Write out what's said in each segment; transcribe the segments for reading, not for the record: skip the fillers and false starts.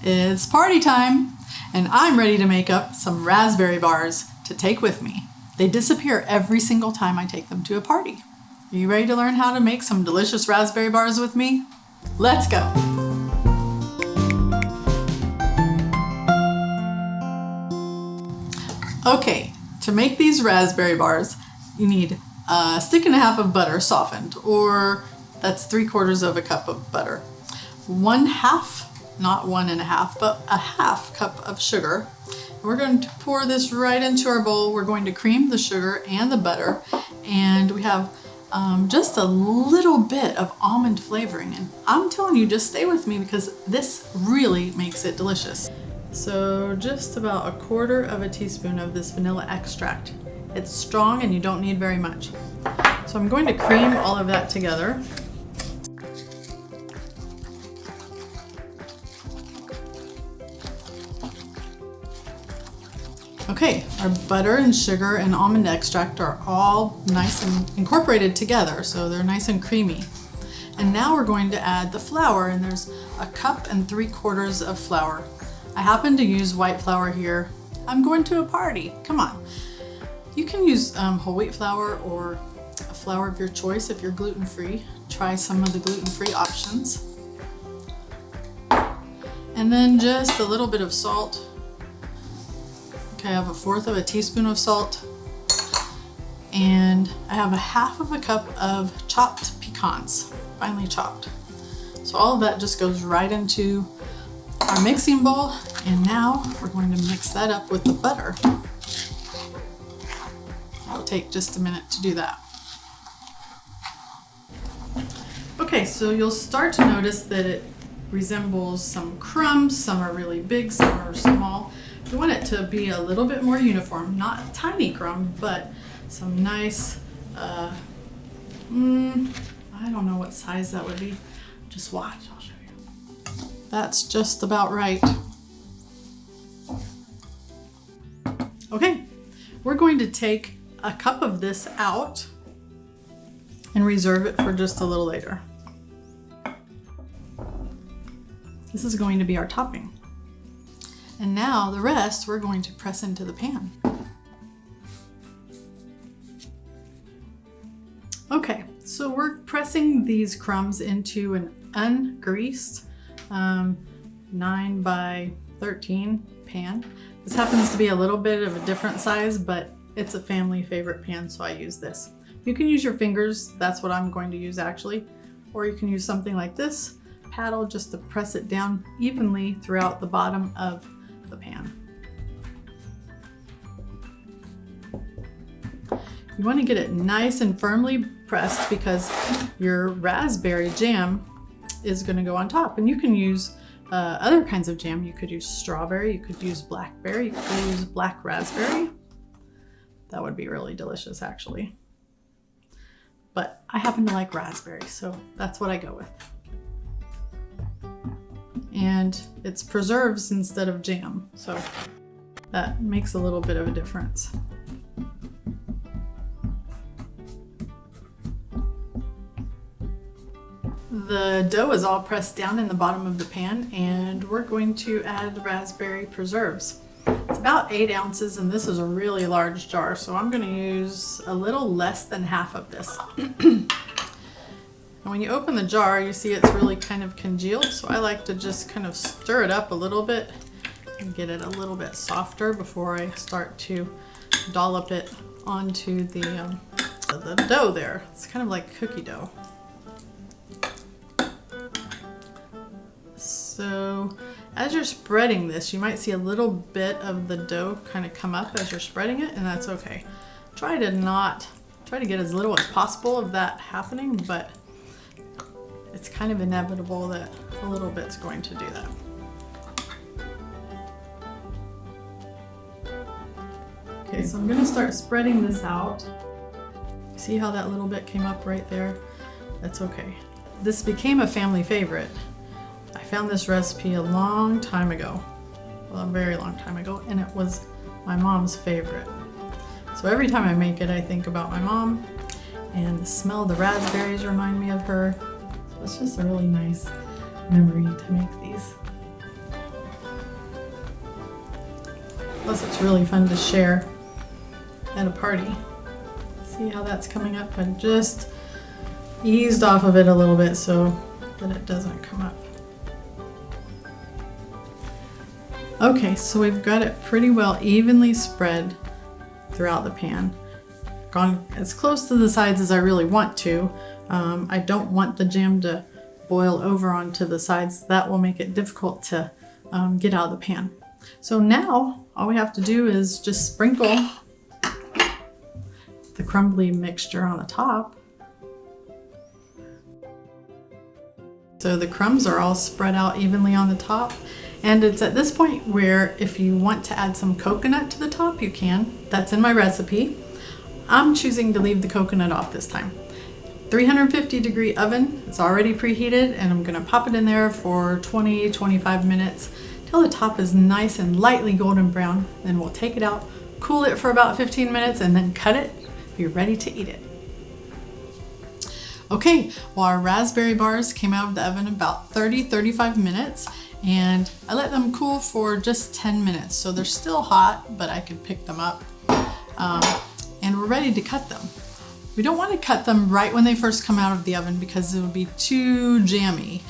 It's party time, and I'm ready to make up some raspberry bars to take with me. They disappear every single time I take them to a party. Are you ready to learn how to make some delicious raspberry bars with me? Let's go! Okay, to make these raspberry bars, you need a stick and a half of butter softened, or that's 3/4 of a cup of butter. 1/2, not 1.5, but a half cup of sugar. And we're going to pour this right into our bowl. We're going to cream the sugar and the butter, and we have just a little bit of almond flavoring. And I'm telling you, just stay with me because this really makes it delicious. So just about 1/4 teaspoon of this vanilla extract. It's strong and you don't need very much. So I'm going to cream all of that together. Okay, our butter and sugar and almond extract are all nice and incorporated together, so they're nice and creamy. And now we're going to add the flour, and there's 1 cup and 3/4 of flour. I happen to use white flour here. I'm going to a party, come on. You can use whole wheat flour or a flour of your choice if you're gluten-free. Try some of the gluten-free options. And then just a little bit of salt. Okay, I have 1/4 teaspoon of salt, and I have 1/2 cup of chopped pecans, finely chopped. So all of that just goes right into our mixing bowl, and now we're going to mix that up with the butter. It'll take just a minute to do that. Okay, so you'll start to notice that it resembles some crumbs. Some are really big, some are small. We want it to be a little bit more uniform, not a tiny crumb, but some nice, I don't know what size that would be. Just watch, I'll show you. That's just about right. Okay, we're going to take 1 cup of this out and reserve it for just a little later. This is going to be our topping. And now the rest we're going to press into the pan. Okay, so we're pressing these crumbs into an ungreased 9 by 13 pan. This happens to be a little bit of a different size, but it's a family favorite pan, so I use this. You can use your fingers, that's what I'm going to use actually, or you can use something like this paddle just to press it down evenly throughout the bottom of the pan. You want to get it nice and firmly pressed because your raspberry jam is going to go on top. And you can use other kinds of jam. You could use strawberry, you could use blackberry, you could use black raspberry. That would be really delicious actually. But I happen to like raspberry, so that's what I go with. And it's preserves instead of jam, so that makes a little bit of a difference. The dough is all pressed down in the bottom of the pan, and we're going to add raspberry preserves. It's about 8 ounces, and this is a really large jar, so I'm going to use a little less than half of this. And when you open the jar, you see it's really kind of congealed, so I like to just kind of stir it up a little bit and get it a little bit softer before I start to dollop it onto the dough there. It's kind of like cookie dough. So as you're spreading this, you might see a little bit of the dough kind of come up as you're spreading it, and that's okay. Try to get as little as possible of that happening, but it's kind of inevitable that a little bit's going to do that. Okay, so I'm going to start spreading this out. See how that little bit came up right there? That's okay. This became a family favorite. I found this recipe a long time ago, well, a very long time ago, and it was my mom's favorite. So every time I make it, I think about my mom, and the smell of the raspberries remind me of her. So it's just a really nice memory to make these. Plus it's really fun to share at a party. See how that's coming up? And just eased off of it a little bit so that it doesn't come up. Okay, so we've got it pretty well evenly spread throughout the pan. Gone as close to the sides as I really want to. I don't want the jam to boil over onto the sides. That will make it difficult to get out of the pan. So now all we have to do is just sprinkle the crumbly mixture on the top. So the crumbs are all spread out evenly on the top. And it's at this point where if you want to add some coconut to the top, you can. That's in my recipe. I'm choosing to leave the coconut off this time. 350-degree oven, it's already preheated, and I'm gonna pop it in there for 20-25 minutes till the top is nice and lightly golden brown. Then we'll take it out, cool it for about 15 minutes, and then cut it. Be ready to eat it. Okay, well, our raspberry bars came out of the oven about 30-35 minutes, and I let them cool for just 10 minutes. So they're still hot, but I could pick them up. And we're ready to cut them. We don't want to cut them right when they first come out of the oven because it would be too jammy.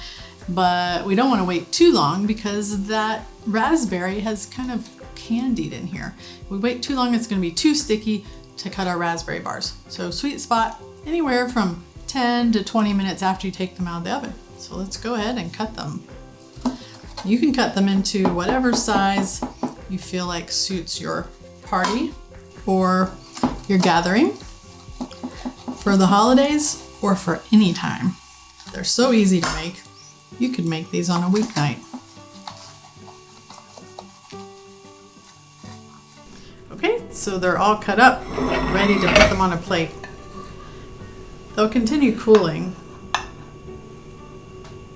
But we don't want to wait too long because that raspberry has kind of candied in here. If we wait too long, it's going to be too sticky to cut our raspberry bars. So sweet spot anywhere from 10 to 20 minutes after you take them out of the oven. So let's go ahead and cut them. You can cut them into whatever size you feel like suits your party or your gathering, for the holidays, or for any time. They're so easy to make. You could make these on a weeknight. Okay, so they're all cut up, ready to put them on a plate. They'll continue cooling.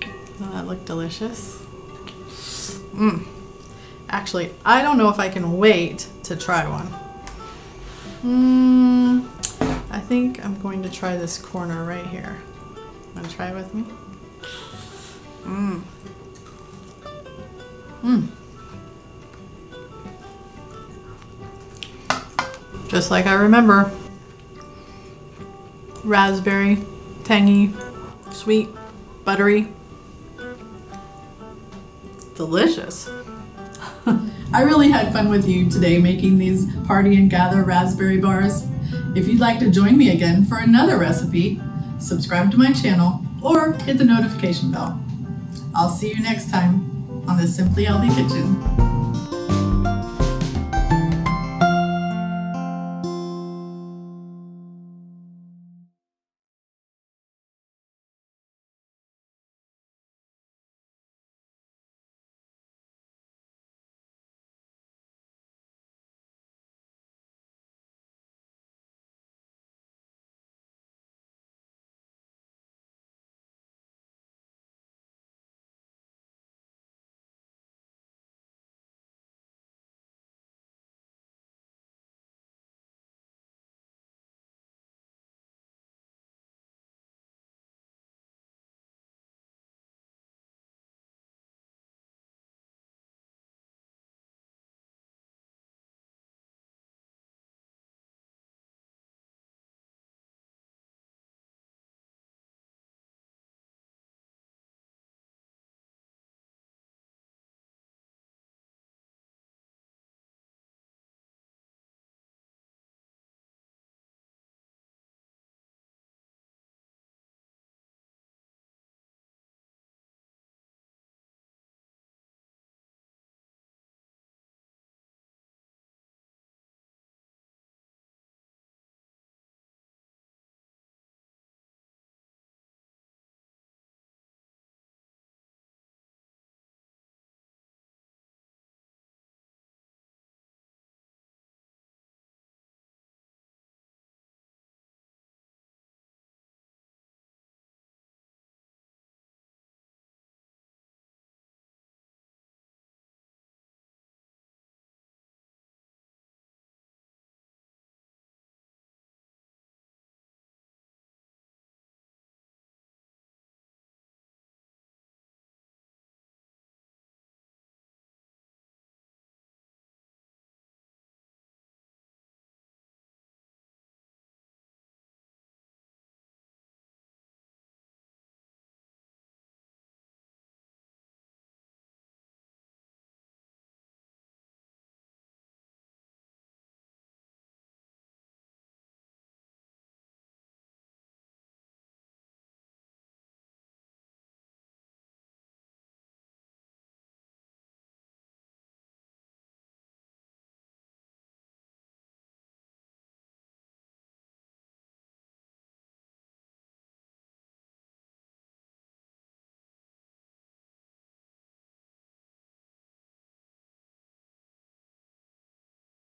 Doesn't that look delicious? Actually, I don't know if I can wait to try one. I think I'm going to try this corner right here. Want to try it with me? Just like I remember. Raspberry, tangy, sweet, buttery. It's delicious. I really had fun with you today making these party and gather raspberry bars. If you'd like to join me again for another recipe, subscribe to my channel or hit the notification bell. I'll see you next time on the Simply Healthy Kitchen.